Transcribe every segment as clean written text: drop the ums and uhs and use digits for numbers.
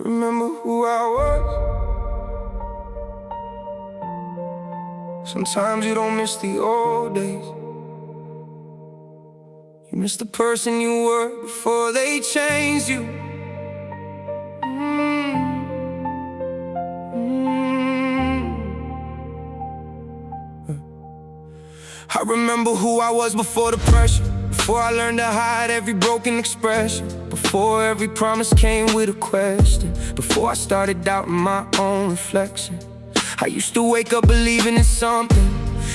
Remember who I was. Sometimes you don't miss the old days. You miss the person you were before they changed you. I remember who I was before the pressure, before I learned to hide every broken expression, before every promise came with a question, before I started doubting my own reflection. I used to wake up believing in something,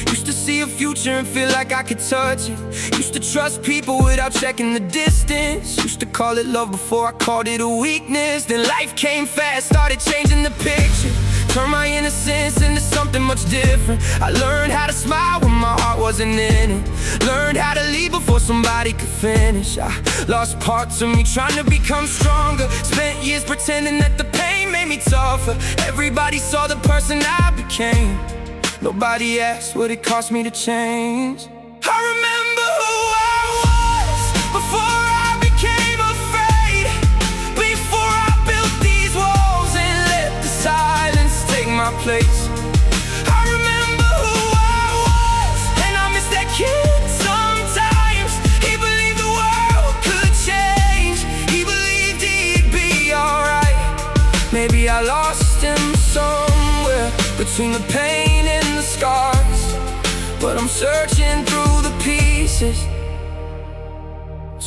used to see a future and feel like I could touch it, used to trust people without checking the distance, used to call it love before I called it a weakness. Then life came fast, started changing the picture, turned my innocence into something much different. I learned how to smile when my heart wasn't in it, learned how to leave before somebody could finish. I lost parts of me trying to become stronger, spent years pretending that the pain made me tougher. Everybody saw the person I became, nobody asked what it cost me to change. I remember who I was before I became afraid, before I built these walls and let the silence take my place. I remember who I was, and I miss that kid sometimes. He believed the world could change, he believed he'd be alright. Maybe I lost him somewhere between the pain and the scars, but I'm searching through the pieces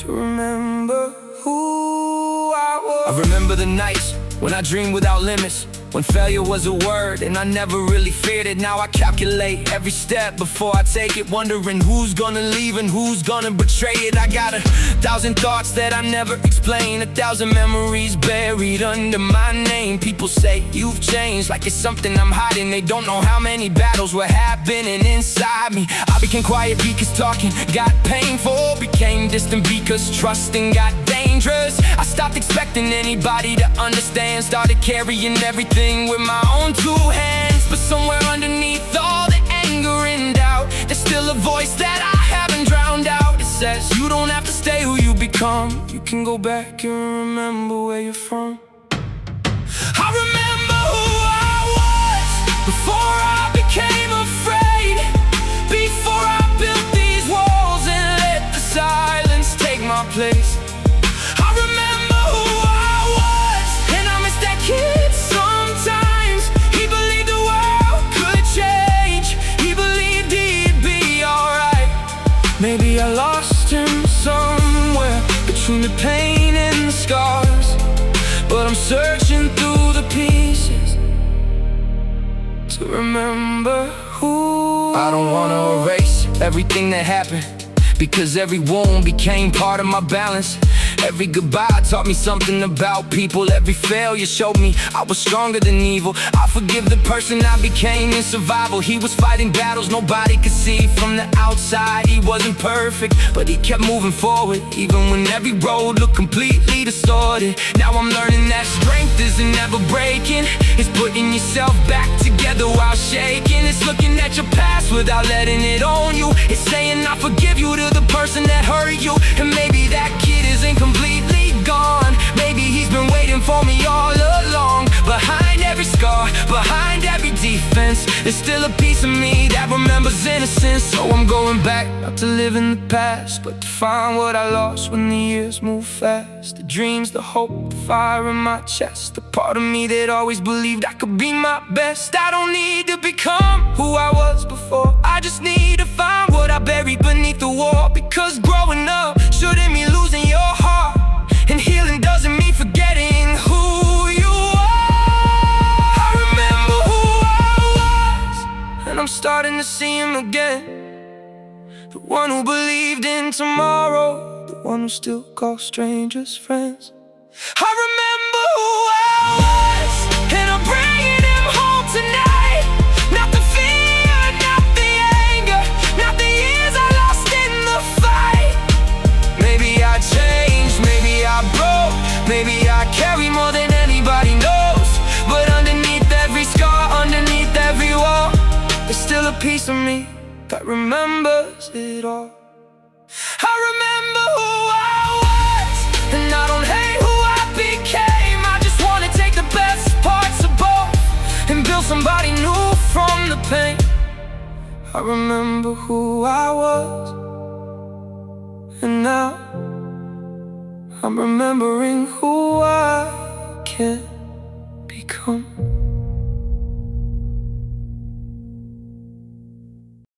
to remember who I was. I remember the nights when I dreamed without limits, when failure was a word and I never really feared it. Now I calculate every step before I take it, wondering who's gonna leave and who's gonna betray it. I got 1,000 thoughts that I never explain, 1,000 memories buried under my name. People say you've changed, like it's something I'm hiding. They don't know how many battles were happening inside me. I became quiet because talking got painful, became distant because trusting got dangerous. I stopped expecting anybody to understand, started carrying everything with my own two hands. But somewhere underneath all the anger and doubt, there's still a voice that I haven't drowned out. It says you don't have to stay who you become, you can go back and remember where you're from. I remember who I was before I became afraid, before I built these walls and let the silence take my place. I remember who I was, and I miss that kid sometimes. He believed the world could change, he believed he'd be alright. Maybe I lost him somewhere between the pain and the scars, but I'm searching through the pieces to remember who I don't wanna erase everything that happened, because every wound became part of my balance. Every goodbye taught me something about people. Every failure showed me I was stronger than evil. I forgive the person I became in survival. He was fighting battles nobody could see from the outside. He wasn't perfect, but he kept moving forward, even when every road looked completely distorted. Now I'm learning that strength isn't never breaking, it's putting yourself back together while shaking. It's looking at your past without letting it own you. It's saying I forgive you to the person that hurt you. And maybe that kid isn't completely gone, maybe he's been waiting for me all along. Behind every scar, behind every defense, there's still a piece of me that remembers innocence. So I'm going back, not to live in the past, but to find what I lost when the years move fast. The dreams, the hope, the fire in my chest, the part of me that always believed I could be my best. I don't need to become who I was before, I just need to find what I buried beneath the wall. Because growing up shouldn't mean losing your heart, and healing doesn't mean forgetting who you are. I remember who I was, and I'm starting to see him again. The one who believed in tomorrow, the one who still calls strangers friends. I remember who I was, and I'm bringing him home tonight. Not the fear, not the anger, not the years I lost in the fight. Maybe I changed, maybe I broke, maybe I carry more than anybody knows, but underneath every scar, underneath every wall, there's still a piece of me that remembers it all. I remember who I was, and I don't hate who I became. I just wanna take somebody new from the pain. I remember who I was, and now I'm remembering who I can become.